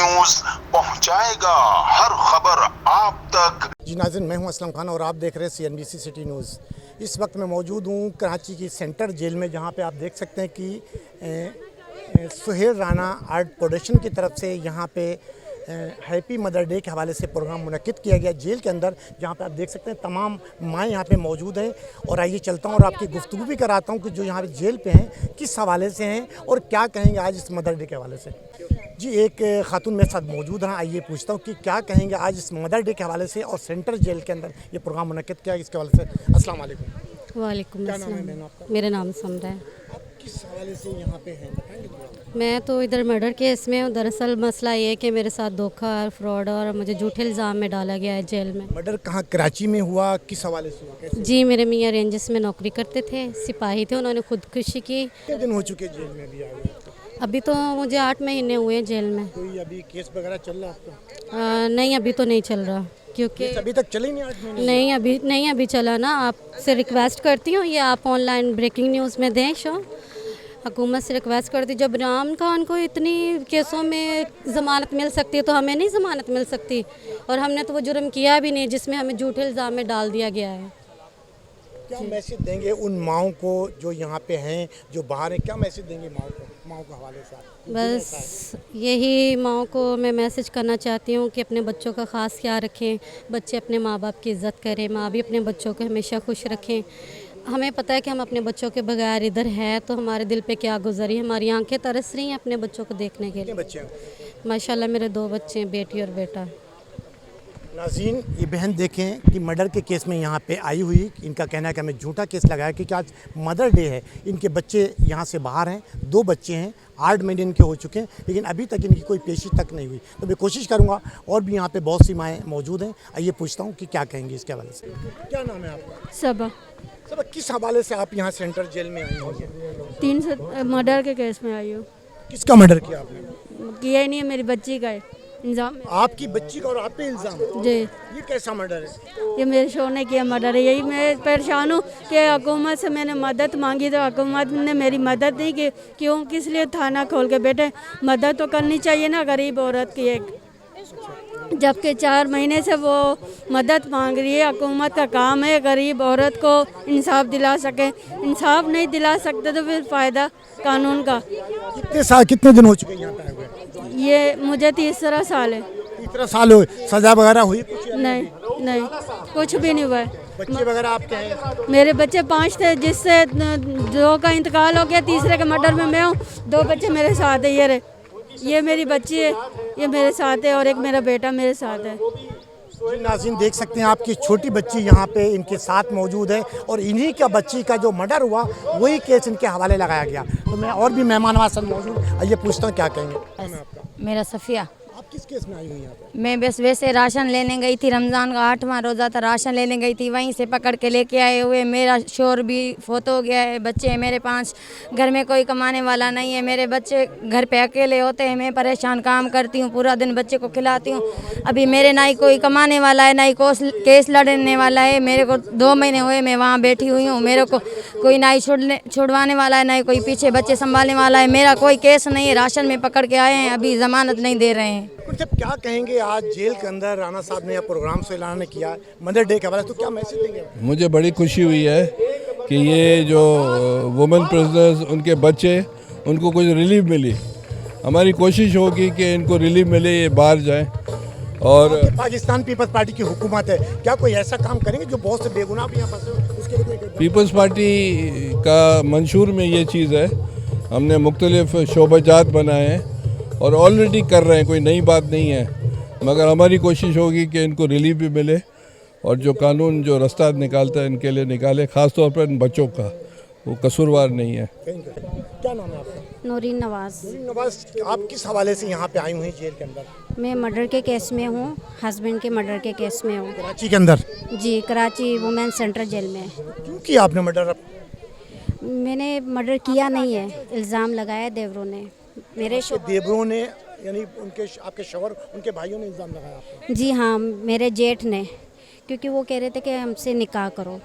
News पहुंचाएगा हर खबर आप तक। जी नाज़रीन, मैं हूं असलम खान और आप देख रहे हैं CNBC सिटी न्यूज़। इस वक्त मैं मौजूद हूं कराची की सेंट्रल जेल में, जहां पे आप देख सकते हैं कि सुहेल राना आर्ट प्रोडक्शन की तरफ से यहां पे हैप्पी मदर डे के हवाले से प्रोग्राम मुनक्किद किया गया जेल के अंदर, जहां पे आप देख सकते हैं तमाम माएँ यहाँ पे मौजूद हैं। और आइए चलता हूँ और आपकी गुफ्तगू भी कराता हूँ कि जो यहाँ पे जेल पे हैं किस हवाले से हैं और क्या कहेंगे आज इस मदर डे के हवाले से। जी, एक खातून मेरे साथ मौजूद हैं, आइए पूछता हूँ कि क्या कहेंगे आज इस मदर डे के हवाले से और सेंट्रल जेल के अंदर ये प्रोग्राम मुनक्किद किया इसके हवाले से। अस्सलाम वालेकुम। वालेकुम क्या नाम है अस्सलाम। बहन आपका? मेरा नाम समरा है। आप किस हवाले से यहाँ पे हैं, बताएंगे थोड़ा? मैं तो इधर मर्डर केस में हूँ। दरअसल मसला ये है कि मेरे साथ धोखा और फ्रॉड और मुझे झूठे इल्ज़ाम में डाला गया है जेल में। मर्डर कहाँ, कराची में हुआ, किस हवाले से हुआ, कैसे? जी, मेरे मियाँ रेंजर्स में नौकरी करते थे, सिपाही थे, उन्होंने खुदकुशी की। कितने दिन हो चुके जेल में भी आए हुए? अभी तो मुझे 8 महीने हुए हैं जेल में। कोई अभी केस वगैरह चल रहा है आपका? नहीं, अभी तो नहीं चल रहा क्योंकि केस अभी तक चले ही नहीं 8 महीने? नहीं अभी चला ना। आपसे रिक्वेस्ट करती हूँ ये आप ऑनलाइन ब्रेकिंग न्यूज़ में दें शो। हुकूमत से रिक्वेस्ट करती, जब इमरान खान को इतनी केसों में ज़मानत मिल सकती है तो हमें नहीं ज़मानत मिल सकती। और हमने तो वो जुर्म किया भी नहीं जिसमें हमें झूठे इल्ज़ाम में डाल दिया गया है। क्या मैसेज देंगे उन माओं को जो यहाँ पे हैं, जो बाहर हैं, क्या मैसेज देंगे माओं को हवाले से आप? बस यही माओं को मैं मैसेज करना चाहती हूँ कि अपने बच्चों का ख़ास ख्याल रखें। बच्चे अपने माँ बाप की इज़्ज़त करें, माँ भी अपने बच्चों को हमेशा खुश रखें। हमें पता है कि हम अपने बच्चों के बगैर इधर हैं तो हमारे दिल पे क्या गुजरी, हमारी आंखें तरस रही हैं अपने बच्चों को देखने के कितने लिए। बच्चे हैं? माशाल्लाह मेरे 2 बच्चे हैं, बेटी और बेटा। नाज़रीन, ये बहन देखें कि मर्डर के केस में यहाँ पे आई हुई, इनका कहना है कि हमें झूठा केस लगाया क्योंकि आज मदर डे है। इनके बच्चे यहाँ से बाहर हैं, 2 बच्चे हैं, 8 महीने इनके हो चुके हैं, लेकिन अभी तक इनकी कोई पेशी तक नहीं हुई। तो मैं कोशिश करूँगा, और भी यहाँ पे बहुत सी माएँ मौजूद हैं, आइए पूछता हूँ कि क्या कहेंगे इसके हवाले से। क्या नाम है आपका? सबा। सब किस हवाले से आप यहाँ सेंट्रल जेल में आई हो? 3 से मर्डर के केस में आई हूँ। किसका मर्डर किया आपने? किया ही नहीं है, मेरी बच्ची का है इल्ज़ाम। आपकी बच्ची का और आप पे इल्ज़ाम? जी, ये कैसा मर्डर है? ये मेरे शोर ने किया मर्डर है। यही मैं परेशान हूँ कि हुकूमत से मैंने मदद मांगी तो हुकूमत ने मेरी मदद नहीं की। क्यों, किस लिए थाना खोल के बैठे? मदद तो करनी चाहिए ना गरीब औरत की एक, जबकि 4 महीने से वो मदद मांग रही है। हुकूमत का काम है गरीब औरत को इंसाफ दिला सके। इंसाफ नहीं दिला सकते तो फिर फ़ायदा कानून का। कितने दिन हो चुके यहाँ पे आए हुए? ये मुझे 3 साल है। 3 साल हुए, सजा वगैरह हुई कुछ? नहीं कुछ भी नहीं हुआ है। बच्चे वगैरह आपके हैं? मेरे बच्चे 5 थे, जिससे 2 का इंतकाल हो गया, तीसरे के मर्डर में मैं हूँ। 2 बच्चे मेरे साथ है। ये मेरी बच्ची है, ये मेरे साथ है, और एक मेरा बेटा मेरे साथ है। जी नाज़रीन, देख सकते हैं आपकी छोटी बच्ची यहाँ पे इनके साथ मौजूद है और इन्हीं का बच्ची का जो मर्डर हुआ वही केस इनके हवाले लगाया गया। तो मैं और भी मेहमान हमारे साथ मौजूद, आइए पूछता हूँ क्या कहेंगे। मेरा सफ़िया। आप किस केस में आई हुई यहाँ पे? मैं बस वैसे राशन लेने गई थी, रमज़ान का 8वां रोज़ा था, राशन लेने गई थी, वहीं से पकड़ के लेके आए हुए। मेरा शोर भी फोत हो गया है, बच्चे हैं मेरे 5, घर में कोई कमाने वाला नहीं है, मेरे बच्चे घर पे अकेले होते हैं, मैं परेशान काम करती हूँ, पूरा दिन बच्चे को खिलाती हूँ। अभी मेरे ना ही कोई कमाने वाला है, ना ही केस लड़ने वाला है। मेरे को 2 महीने हुए मैं वहाँ बैठी हुई हूँ, मेरे को कोई ना ही छुड़वाने वाला है, ना ही कोई पीछे बच्चे संभालने वाला है। मेरा कोई केस नहीं है, राशन में पकड़ के आए हैं, अभी ज़मानत नहीं दे रहे हैं। जब क्या कहेंगे आज जेल के अंदर राणा साहब ने यह प्रोग्राम से ऐलान किया मदर डे के हवाले, तो क्या मैसेज देंगे? मुझे बड़ी खुशी हुई है कि ये जो वुमेन प्रिजनर्स, उनके बच्चे, उनको कुछ रिलीफ मिली। हमारी कोशिश होगी कि इनको रिलीफ मिले, ये बाहर जाएं। और पाकिस्तान पीपल्स पार्टी की हुकूमत है, क्या कोई ऐसा काम करेंगे जो बहुत से बेगुनाह भी यहाँ फंसे, उसके लिए? पीपल्स पार्टी का मंशूर में ये चीज़ है, हमने मुख्तलिफ शोबाजात बनाए हैं और ऑलरेडी कर रहे हैं, कोई नई बात नहीं है। मगर हमारी कोशिश होगी कि इनको रिलीफ भी मिले और जो कानून जो रास्ता निकालता है इनके लिए निकाले, ख़ास तौर पर इन बच्चों का, वो कसूरवार नहीं है। क्या नाम है आपका? नूरीन नवाज़। नवाज, आप किस हवाले से यहाँ पे आई हुई जेल के अंदर? मैं मर्डर के केस में हूँ, हस्बैंड के मर्डर के केस में हूँ। कराची के अंदर? जी, कराची वुमेन सेंट्रल जेल में। क्यों किया आपने मर्डर? मैंने मर्डर किया नहीं है, इल्ज़ाम लगाया देवरों ने, मेरे देवरों ने, यानी उनके आपके शौहर, उनके भाइयों ने इल्ज़ाम लगाया आप पे? जी हाँ, मेरे जेठ ने, क्योंकि वो कह रहे थे कि हमसे निकाह करो।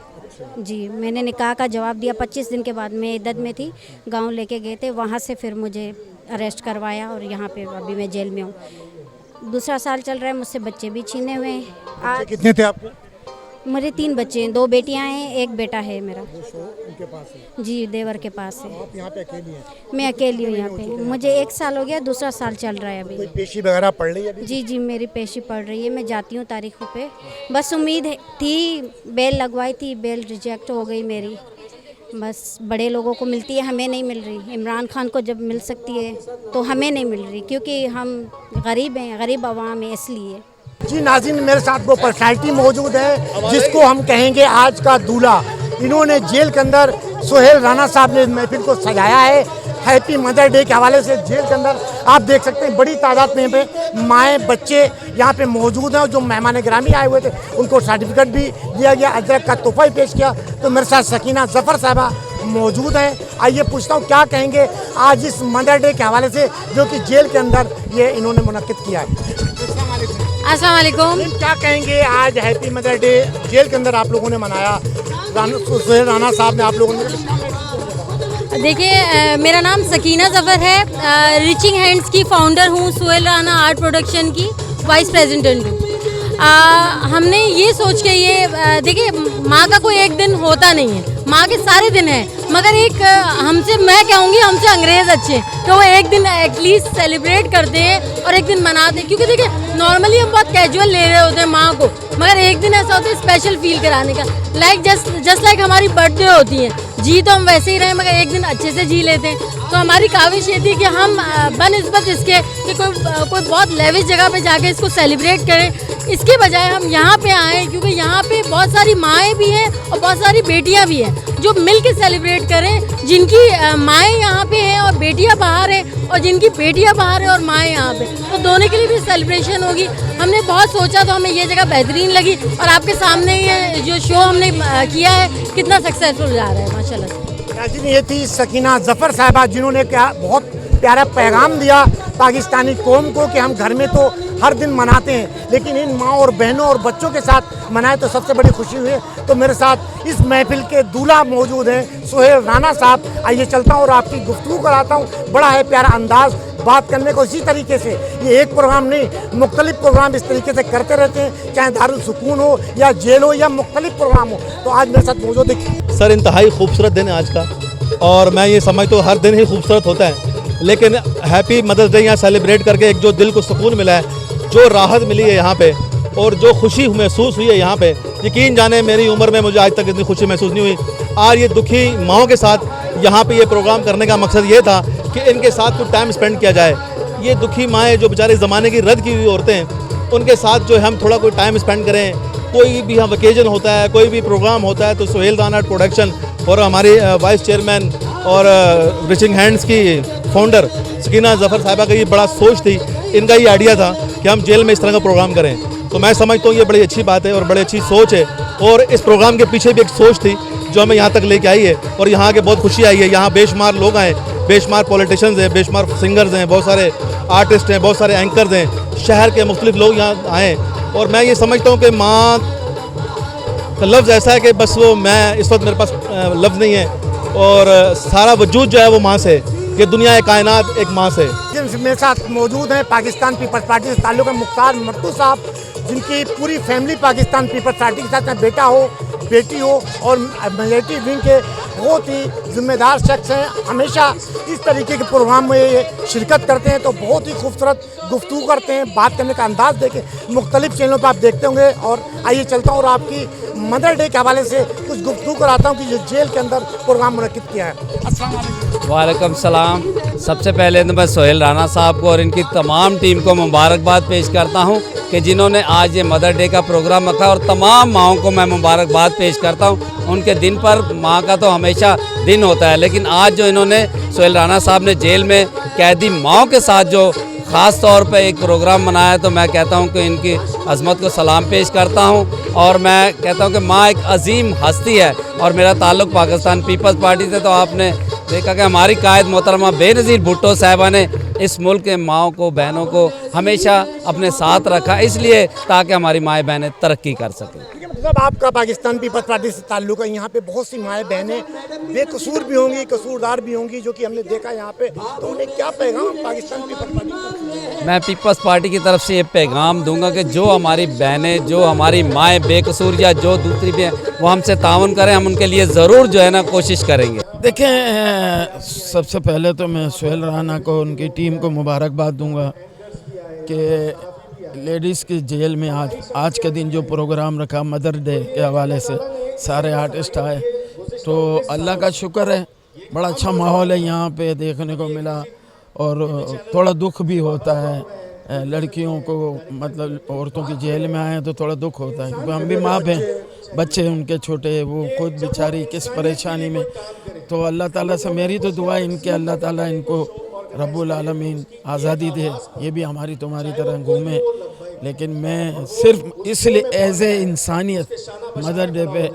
जी, मैंने निकाह का जवाब दिया। 25 दिन के बाद मैं इद्दत में थी, गांव लेके गए थे, वहाँ से फिर मुझे अरेस्ट करवाया और यहाँ पे अभी मैं जेल में हूँ। दूसरा साल चल रहा है, मुझसे बच्चे भी छीने हुए हैं। बच्चे कितने थे आपके? मेरे 3 बच्चे हैं, 2 बेटियां हैं, 1 बेटा है मेरा। उनके पास है। जी, देवर के पास है। आप यहाँ पे अकेली हैं? मैं अकेली हूँ यहाँ पे। मुझे 1 साल हो गया, दूसरा साल चल रहा है अभी। कोई पेशी वगैरह पढ़ रही है अभी? जी जी, मेरी पेशी पड़ रही है, मैं जाती हूँ तारीखों पे। बस उम्मीद थी, बेल लगवाई थी, बेल रिजेक्ट हो गई मेरी। बस बड़े लोगों को मिलती है, हमें नहीं मिल रही। इमरान खान को जब मिल सकती है तो हमें नहीं मिल रही, क्योंकि हम गरीब हैं, गरीब आवाम है, इसलिए। जी नाज़रीन, मेरे साथ वो पर्सनैलिटी मौजूद है जिसको हम कहेंगे आज का दूल्हा। इन्होंने जेल के अंदर, सुहेल राणा साहब ने महफिल को सजाया है। हैप्पी मदर डे के हवाले से जेल के अंदर आप देख सकते हैं बड़ी तादाद में पे माएँ बच्चे यहाँ पे मौजूद हैं। और जो मेहमान गिरामी आए हुए थे उनको सर्टिफिकेट भी दिया गया, अदरक का तोहफा भी पेश किया। तो मेरे साथ सकीना जफ़र साहबा मौजूद हैं। आइए पूछता हूँ क्या कहेंगे आज इस मदर डे के हवाले से जो कि जेल के अंदर ये इन्होंने मुनक्किद किया है। अस्सलाम वालेकुम। क्या कहेंगे आज हैप्पी मदर डे जेल के अंदर आप लोगों ने मनाया, सुहेल राणा साहब ने आप लोगों ने? देखिए, मेरा नाम सकीना जफ़र है, रिचिंग हैंड्स की फाउंडर हूँ, सुहेल राणा आर्ट प्रोडक्शन की वाइस प्रेसिडेंट हूँ। हमने ये सोच के ये देखिए, माँ का कोई एक दिन होता नहीं है, माँ के सारे दिन हैं, मगर एक हमसे, मैं कहूँगी हमसे अंग्रेज़ अच्छे हैं कि वो एक दिन एटलीस्ट सेलिब्रेट करते हैं और एक दिन मनाते हैं। क्योंकि देखिए नॉर्मली हम बहुत कैजुअल ले रहे होते हैं माँ को, मगर एक दिन ऐसा होता है स्पेशल फील कराने का। लाइक जस्ट लाइक हमारी बर्थडे होती है, जी तो हम वैसे ही रहे मगर एक दिन अच्छे से जी लेते हैं। तो हमारी काविश ये थी कि हम बनिस्बत इसके कि कोई बहुत लेविश जगह पे जाके इसको सेलिब्रेट करें, इसके बजाय हम यहाँ पे आए, क्योंकि यहाँ पे बहुत सारी माएँ भी हैं और बहुत सारी बेटियाँ भी हैं जो मिल के सेलिब्रेट करें, जिनकी माएँ यहाँ पे हैं और बेटियाँ बाहर हैं, और जिनकी बेटियाँ बाहर हैं और माएँ यहाँ पे, तो दोनों के लिए भी सेलिब्रेशन होगी। हमने बहुत सोचा तो हमें ये जगह बेहतरीन लगी, और आपके सामने ये जो शो हमने किया है कितना सक्सेसफुल जा रहा है माशाल्लाह। ये थी सकीना जफ़र साहबा जिन्होंने क्या बहुत प्यारा पैगाम दिया पाकिस्तानी कौम को कि हम घर में तो हर दिन मनाते हैं, लेकिन इन माँ और बहनों और बच्चों के साथ मनाए तो सबसे बड़ी खुशी हुई। तो मेरे साथ इस महफिल के दूल्हा मौजूद हैं सुहेल राणा साहब। आइए चलता हूँ और आपकी गुफ्तगू कराता हूँ। बड़ा है प्यारा अंदाज़ बात करने को। इसी तरीके से ये एक प्रोग्राम नहीं, मुख्तलिफ प्रोग्राम इस तरीके से करते रहते हैं, चाहे दारुल सुकून हो या जेल हो या मुख्तलिफ प्रोग्राम हो। तो आज मेरे साथ मौजूद है सर, इंतहाई खूबसूरत दिन है आज का, और मैं ये समझता हूँ हर दिन ही खूबसूरत होता है, लेकिन हैप्पी मदर्स डे यहाँ सेलिब्रेट करके एक जो दिल को सुकून मिला है, जो राहत मिली है यहाँ पे, और जो खुशी महसूस हुई है यहाँ पे, यकीन जाने मेरी उम्र में मुझे आज तक इतनी खुशी महसूस नहीं हुई। आज ये दुखी माओं के साथ यहाँ पे ये प्रोग्राम करने का मकसद ये था कि इनके साथ कुछ टाइम स्पेंड किया जाए। ये दुखी माएँ जो बेचारे ज़माने की रद्द की हुई औरतें हैं, उनके साथ जो हम थोड़ा कोई टाइम स्पेंड करें। कोई भी यहाँ वेकेजन होता है, कोई भी प्रोग्राम होता है, तो सुहेल राणा प्रोडक्शन और हमारी वाइस चेयरमैन और रिचिंग हैंड्स की फाउंडर सकीना जफ़र साहिबा का ये बड़ा सोच थी, इनका ये आइडिया था कि हम जेल में इस तरह का प्रोग्राम करें। तो मैं समझता हूँ ये बड़ी अच्छी बात है और बड़ी अच्छी सोच है, और इस प्रोग्राम के पीछे भी एक सोच थी जो हमें यहाँ तक लेके आई है, और यहाँ के बहुत खुशी आई है। यहाँ बेशुमार लोग आए, बेशुमार पॉलिटिशियन्स हैं, बेशुमार सिंगर्स हैं, बहुत सारे आर्टिस्ट हैं, बहुत सारे एंकर्स हैं, शहर के मुख्तलिफ लोग यहाँ आए। और मैं ये समझता हूँ कि माँ का लफ्ज़ ऐसा है कि बस वो, मैं इस वक्त मेरे पास लफ्ज़ नहीं है, और सारा वजूद जो है वो माँ से, ये दुनिया कायनात एक माँ से। मेरे साथ मौजूद हैं पाकिस्तान पीपल्स पार्टी से ताल्लुक़ है मुख्तार मट्टू साहब, जिनकी पूरी फैमिली पाकिस्तान पीपल्स पार्टी के साथ में बेटा हो, बेटी हो, और मेजॉरिटी विंग के बहुत ही जिम्मेदार शख्स हैं। हमेशा इस तरीके के प्रोग्राम में ये शिरकत करते हैं, तो बहुत ही खूबसूरत गुफ्तगू करते हैं। बात करने का अंदाज़ देखें, मुख्तलिफ चैनलों पर आप देखते होंगे। और आइए चलता हूँ और आपकी मदर डे के हवाले से कुछ गुफ्तगू कराता हूँ कि जो जेल के अंदर प्रोग्राम मुनक्किद किया है। अस्सलाम वालेकुम। वालेकुम सलाम। सबसे पहले तो मैं सुहेल राणा साहब को और इनकी तमाम टीम को मुबारकबाद पेश करता हूं कि जिन्होंने आज ये मदर डे का प्रोग्राम रखा, और तमाम माँओं को मैं मुबारकबाद पेश करता हूं। उनके दिन पर माँ का तो हमेशा दिन होता है, लेकिन आज जो इन्होंने सुहेल राणा साहब ने जेल में कैदी माँओं के साथ जो ख़ास तौर पे एक प्रोग्राम मनाया है, तो मैं कहता हूं कि इनकी अज़मत को सलाम पेश करता हूं। और मैं कहता हूं कि माँ एक अजीम हस्ती है, और मेरा ताल्लुक़ पाकिस्तान पीपल्स पार्टी से, तो आपने देखा कि हमारी कायद मोहतरमा बेनज़ीर भुट्टो साहिबा ने इस मुल्क के माँओं को, बहनों को हमेशा अपने साथ रखा, इसलिए ताकि हमारी माएँ बहनें तरक्की कर सकें। जब आपका पाकिस्तान पीपल्स पार्टी से ताल्लुक है, यहाँ पे बहुत सी माएँ बहनें बेकसूर भी होंगी, कसूरदार भी होंगी, जो कि हमने देखा यहाँ पे, तो उन्हें क्या पैगाम पाकिस्तान पीपल्स पार्टी को? मैं पीपल्स पार्टी की तरफ से ये पैगाम दूंगा कि जो हमारी बहनें, जो हमारी माएँ बेकसूर या जो दूसरी भी हैं, वो हमसे ताउन करें, हम उनके लिए ज़रूर जो है ना कोशिश करेंगे। देखें, सबसे पहले तो मैं सुहेल राना को, उनकी टीम को मुबारकबाद दूंगा कि लेडीज़ की जेल में आज के दिन जो प्रोग्राम रखा मदर डे के हवाले से, सारे आर्टिस्ट आए, तो अल्लाह का शुक्र है, बड़ा अच्छा माहौल है यहाँ पे देखने को मिला। और थोड़ा दुख भी होता है लड़कियों को, मतलब औरतों की जेल में आए तो थोड़ा दुख होता है, क्योंकि हम भी माँ बहन, बच्चे उनके छोटे, वो खुद बेचारी किस परेशानी में। तो अल्लाह ताला से मेरी तो दुआ है इनके, अल्लाह ताला इनको रब्बुल आलमीन आज़ादी दे, ये भी हमारी तुम्हारी तरह घूमे। लेकिन मैं सिर्फ इसलिए एज ए इंसानियत मदर डे पे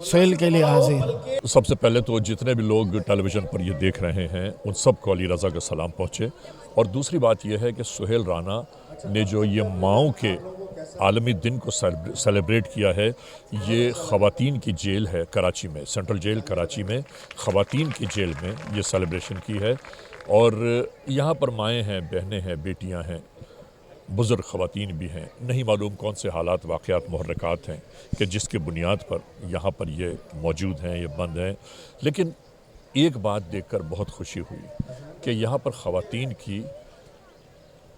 सुहेल के लिए हाजिर। सबसे पहले तो जितने भी लोग टेलीविज़न पर ये देख रहे हैं उन सब को अली रज़ा का सलाम पहुँचे। और दूसरी बात यह है कि सुहेल राना ने जो ये माओं के आलमी दिन को सेलिब्रेट किया है, ये ख़वातीन की जेल है कराची में, सेंट्रल जेल कराची में ख़वातीन की जेल में ये सेलिब्रेशन की है। और यहाँ पर माएँ हैं, बहनें हैं, बेटियाँ हैं, बुज़ुर्ग ख़वातीन भी हैं, नहीं मालूम कौन से हालात, वाक़यात, मुहर्रकात हैं कि जिसके बुनियाद पर यहाँ पर ये मौजूद हैं, ये बंद हैं। लेकिन एक बात देखकर बहुत खुशी हुई कि यहाँ पर ख़वातीन की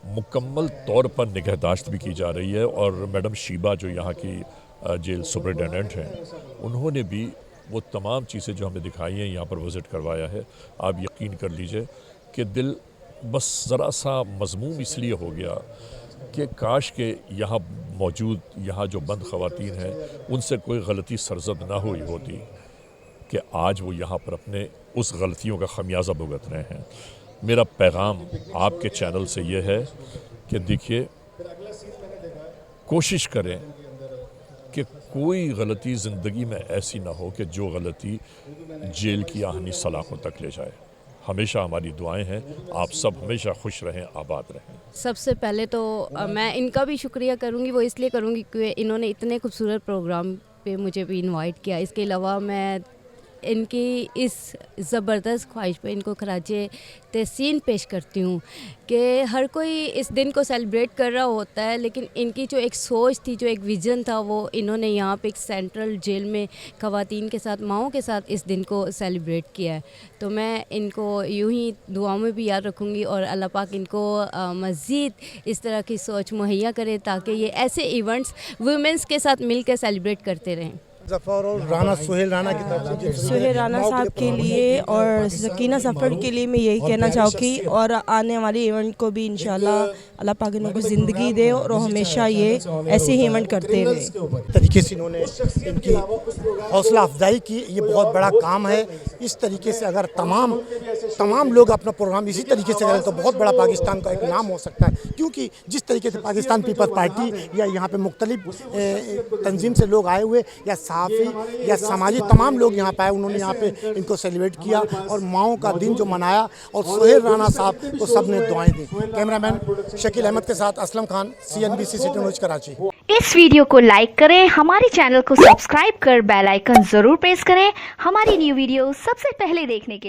मुकम्मल तौर पर निगहदाश्त भी की जा रही है। और मैडम शीबा जो यहाँ की जेल सुपरिटेंडेंट हैं, उन्होंने भी वो तमाम चीज़ें जो हमें दिखाई हैं, यहाँ पर विज़िट करवाया है। आप यकीन कर लीजिए कि दिल बस ज़रा सा मज़मूम इसलिए हो गया कि काश के यहाँ मौजूद, यहाँ जो बंद ख़वातीन हैं, उनसे कोई गलती सरज़द ना हुई होती कि आज वो यहाँ पर अपने उस गलतियों का खमियाजा भुगत रहे हैं। मेरा पैगाम आपके चैनल से ये है कि देखिए, कोशिश करें कि कोई गलती ज़िंदगी में ऐसी ना हो कि जो गलती जेल की आहनी सलाखों तक ले जाए। हमेशा हमारी दुआएं हैं, आप सब हमेशा खुश रहें, आबाद रहें। सबसे पहले तो मैं इनका भी शुक्रिया करूंगी, वो इसलिए करूंगी क्योंकि इन्होंने इतने खूबसूरत प्रोग्राम पे मुझे भी इनवाइट किया। इसके अलावा मैं इनकी इस ज़बरदस्त ख्वाहिश पे इनको खराजे तहसीन पेश करती हूँ कि हर कोई इस दिन को सेलिब्रेट कर रहा होता है, लेकिन इनकी जो एक सोच थी, जो एक विज़न था, वो इन्होंने यहाँ पे एक सेंट्रल जेल में ख़वातीन के साथ, माओं के साथ इस दिन को सेलिब्रेट किया है। तो मैं इनको यूँ ही दुआओं में भी याद रखूँगी और अल्लाह पाक इनको मज़ीद इस तरह की सोच मुहैया करे ताकि ये ऐसे इवेंट्स वुमेंस के साथ मिल कर सेलिब्रेट करते रहें। जफ़र और राना, सुहेल राना की तरफ से, सुहेल राना साहब के लिए और सकीना जफ़र के लिए मैं यही कहना चाहूँगी, और आने वाले इवेंट को भी इंशाल्लाह अल्लाह पाक इनको ज़िंदगी दे और हमेशा ये ऐसे ही इवेंट करते रहे। तरीके से इन्होंने इनकी हौसला अफजाई की, ये बहुत बड़ा काम है। इस तरीके से अगर तमाम लोग अपना प्रोग्राम इसी तरीके से करें तो बहुत बड़ा पाकिस्तान का एक नाम हो सकता है। क्योंकि जिस तरीके से पाकिस्तान पीपल्स पार्टी या यहाँ पे मुख्तलिफ तंजीम से लोग आए हुए, या सहाफ़ी या समाजी तमाम लोग यहाँ पे आए, उन्होंने यहाँ पे इनको सेलिब्रेट किया और माओं का दिन जो मनाया, और सुहेल राना साहब को सब ने दुआएं दी। कैमरामैन शकील अहमद के साथ Aslam Khan, CNBC city news Karachi. इस वीडियो को लाइक करें, हमारे चैनल को सब्सक्राइब कर बेल आइकन जरूर प्रेस करें हमारी न्यू वीडियो सबसे पहले देखने के लिए।